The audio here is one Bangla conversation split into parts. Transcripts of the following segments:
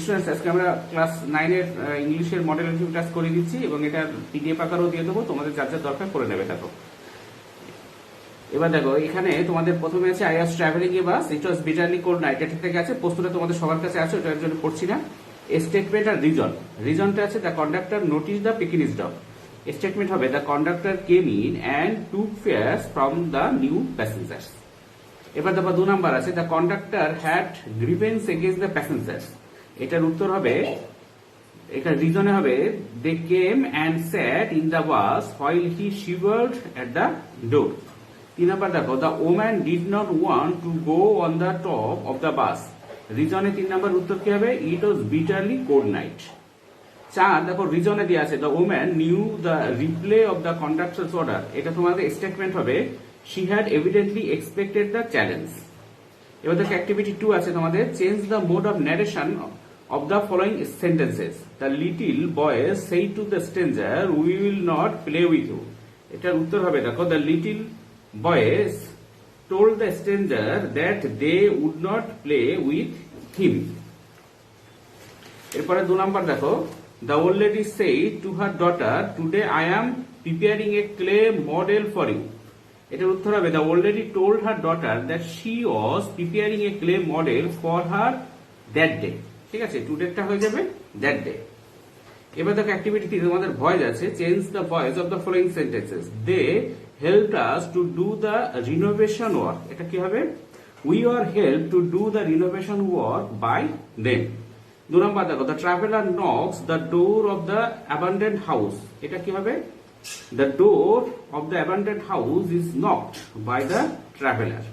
স্টুডেন্টস, আজকে আমরা ক্লাস 9 এর ইংলিশের মডেল রিভিউ ক্লাস করে দিচ্ছি এবং এটা পিডিএফ আকারেও দিয়ে দেবো, তোমাদের যার যার দরকার করে নেবে। দেখো এবার দেখো এখানে তোমাদের প্রথমে আছে I was travelling A bus, it was bitterly cold night. এটা থেকে আছে, প্রশ্নটা তোমাদের সবার কাছে আছে, ওটার জন্য পড়ছি না। স্টেটমেন্ট আর রিজন। রিজনটা আছে the conductor notice the picnic dog. Statement হবে the conductor came in and took fares from the new passengers. এবার দেখো 2 নাম্বার আছে the conductor had grievance against the passengers. এটার উত্তর হবে, এটা রিজনে হবে they came and sat in the bus while he shivered at the door. 3 number দেখো the woman did not want to go on the top of the bus. রিজনে 3 number উত্তর কি হবে, it was bitterly cold night. 4 দেখো রিজনে দিয়ে আছে the woman knew the reply of the conductor's order. এটা তোমাদের স্টেটমেন্ট হবে she had evidently expected the challenge. এবার দেখো অ্যাক্টিভিটি 2 আছে তোমাদের, change the mode of narration of the following sentences. The little boy said to the stranger, we will not play with you. এটার উত্তর হবে দেখো the little boys told the stranger that they would not play with him. এরপরে 2 নাম্বার দেখো the old lady said to her daughter, today I am preparing a clay model for you. এটার উত্তর হবে the old lady told her daughter that she was preparing a clay model for her that day. ঠিক আছে, টুডেটা হয়ে যাবে দ্যাট ডে। এবার দেখো অ্যাক্টিভিটি তোমাদের ভয়েস আছে, change the voice of the following sentences. They helped us to do the renovation work. এটা কি হবে, we are help to do the renovation work by them. 2 number দেখো the traveller knocks the door of the abandoned house. এটা কি হবে, the door of the abandoned house is knocked by the traveller.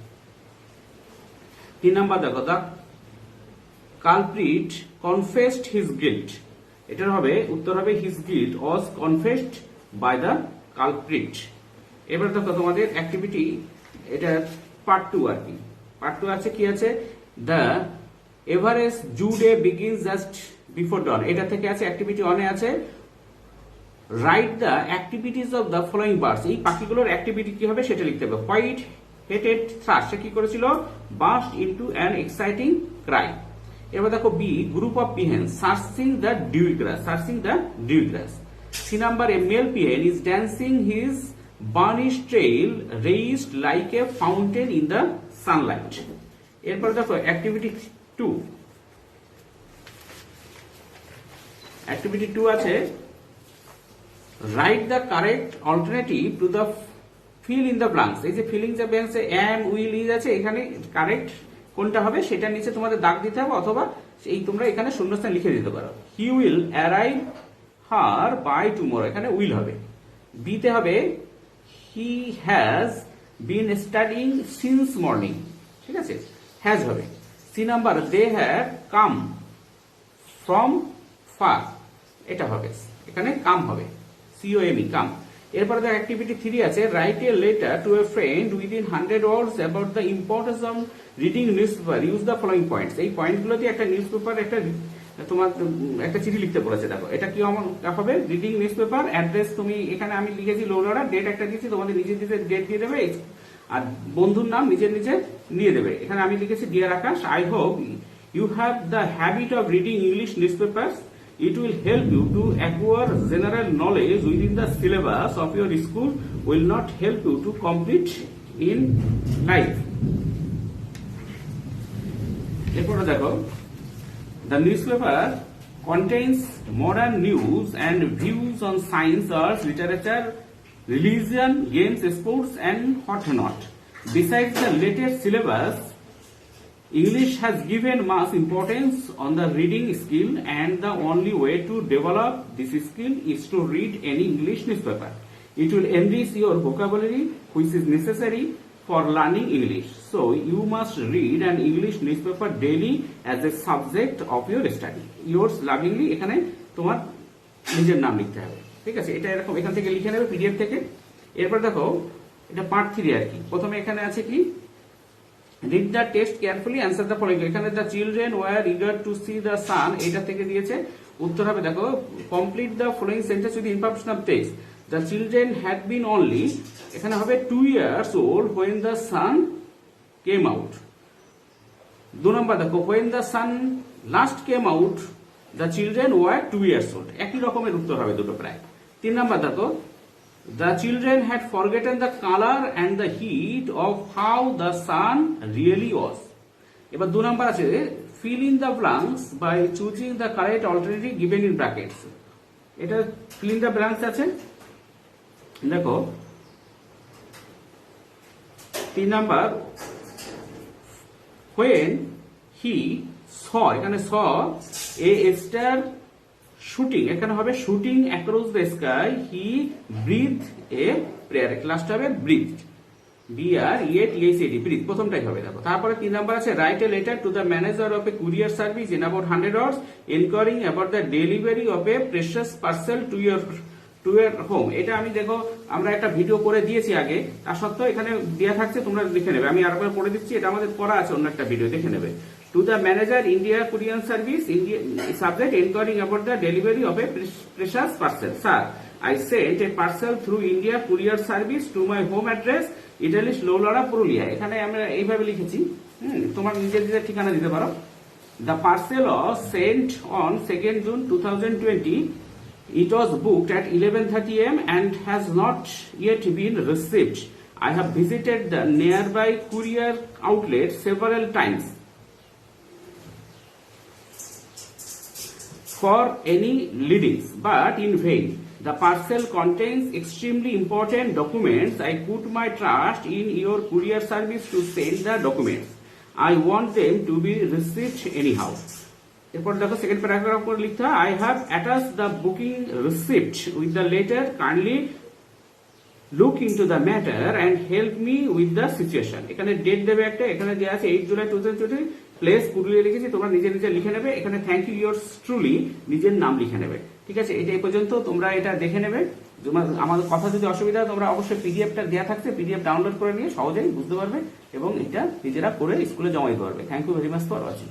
3 number দেখো the culprit confessed his guilt. এটার হবে উত্তর হবে his guilt was confessed by the culprit. এবার দেখো তোমাদের অ্যাক্টিভিটি, এটা পার্ট 2 আর কি। পার্ট 2 আছে কি আছে, the average June day begins just before dawn। এটা থেকে আছে অ্যাক্টিভিটি 1 এ আছে write the activities of the following birds. এই পাখিগুলোর অ্যাক্টিভিটি কি হবে সেটা লিখতে হবে। হোয়াইট হেডেড থ্রাশ সে কি করেছিল, burst into an exciting cry. এবার দেখো B group of peahens searching the dew grass, searching the dew grass. 3 number a male peahen is dancing his burnished trail raised like a fountain in the sunlight. এরপর দেখো অ্যাক্টিভিটি 2। অ্যাক্টিভিটি 2 আছে write the correct alternative to the fill in the blanks. এই যে filling the blanks am will is আছে, এখানে কারেক্ট কোনটা হবে সেটা নিচে তোমাদের দাগ দিতে হবে, অথবা এই তোমরা এখানে শূন্যস্থান লিখে দিতে পারো। He will arrive her by tomorrow, এখানে উইল হবে। বিতে হবে he has been studying since morning, ঠিক আছে, হ্যাজ হবে। 3 number they have come from far, এটা হবে, এখানে কাম হবে, COME কাম। এরপরে দেখো অ্যাক্টিভিটি 3 আছে write a letter to a friend within 100 words about the importance of reading newspaper, use the following points. এই পয়েন্টগুলো দিয়ে একটা নিউজপেপার, একটা তোমার একটা চিঠি লিখতে বলেছে। দেখো এটা কি হবে, রিডিং নিউজপেপার, অ্যাড্রেস তুমি এখানে আমি লিখেছি লোডারা, ডেট একটা দিয়েছি, তোমাদের নিজের নিজের ডেট দিয়ে দেবে, আর বন্ধুর নাম নিজের নিজে নিয়ে দেবে। এখানে আমি লিখেছি dear Akash, I hope you have the habit of reading English newspapers. It will help you to acquire general knowledge within the syllabus of your school, will not help you to complete in life. এরপরে দেখো the newspaper contains modern news and views on science, arts, literature, religion, games, sports and whatnot. Besides the latest syllabus, English has given much importance on the reading skill, and the only way to develop this skill is to read any English newspaper. It will enrich your vocabulary, which is necessary for learning English. So you must read an English newspaper daily as a subject of your study. Yours lovingly, এখানে তোমার নিজের নাম লিখতে হবে, ঠিক আছে, এটা এরকম এখান থেকে লিখে নেবে পিডিএফ থেকে। এরপর দেখো এটা পার্ট 3 আর কি। প্রথমে এখানে আছে কি, read the text carefully, answer the following. এখানে the children were eager to see the sun, এটা থেকে দিয়েছে, উত্তর হবে দেখো complete the following sentence with imperfection of text. The children had been only, এখানে হবে 2 years old when the sun came out. 2 number দেখো when the sun last came out the children were 2 years old। একই রকমের উত্তর হবে দুটো প্রায়। 3 নাম্বার দেখো, the children had forgotten the colour and the heat of how the sun really was. এবার 2 নাম্বার আছে, fill in the blanks by choosing the correct alternative given in brackets. এটা ফিল ইন দ্য ব্ল্যাঙ্কস আছে, দেখো 3 নাম্বার, when he saw, এখানে saw a star shooting, এখানে হবে shooting across the sky, he breathed a prayer, last হবে breathed, BREATHED, breathe, প্রথমটাই হবে। দেখো তারপরে 3 নাম্বার আছে, write a letter to the manager of a courier service in about 100 words inquiring about the delivery of a precious parcel to your home. এটা আমি দেখো আমরা একটা ভিডিও করে দিয়েছি আগে, তার সত্ত্বেও এখানে দেওয়া থাকছে, তোমরা লিখে নেবে। আমি আরেকবার পড়ে দিচ্ছি, এটা আমাদের করা আছে অন্য একটা ভিডিও, দেখে নেবে। To the manager India courier service, subject enquiring about the delivery of a precious parcel. Sir, I sent a parcel through India courier service to my home address, ইটালিশ লৌলারা, পুরুলিয়া। এখানে আমরা এইভাবে লিখেছি, তোমার নিজের ঠিকানা দিতে পারো। The parcel was sent on 2nd June 2020. It was booked at 11:30 am and has not yet been received. I have visited the nearby courier outlet several times for any leadings, but in vain. The parcel contains extremely important documents. I put my trust in your courier service to send the documents. I want them to be received anyhow. এরপর দেখো সেকেন্ড প্যারাগ্রাফ করে লিখতে হয়, I have attach the booking receipt with the letter, kindly look into the matter and help me with the situation. এখানে ডেট দেবে একটা, এখানে দেওয়া আছে 8 জুলাই 2020, প্লেস পুরুলিয়া লিখেছি, তোমরা নিজে নিজে লিখে নেবে। এখানে থ্যাংক ইউ ইয়োর্স ট্রুলি, নিজের নাম লিখে নেবে। ঠিক আছে, এটা এই পর্যন্ত, তোমরা এটা দেখে নেবে। আমাদের কথা যদি অসুবিধা হয়, তোমরা অবশ্যই পিডিএফটা দেওয়া থাকছে, পিডিএফ ডাউনলোড করে নিয়ে সহজেই বুঝতে পারবে এবং এটা নিজেরা করে স্কুলে জমা দিতে পারবে। Thank you very much for watching.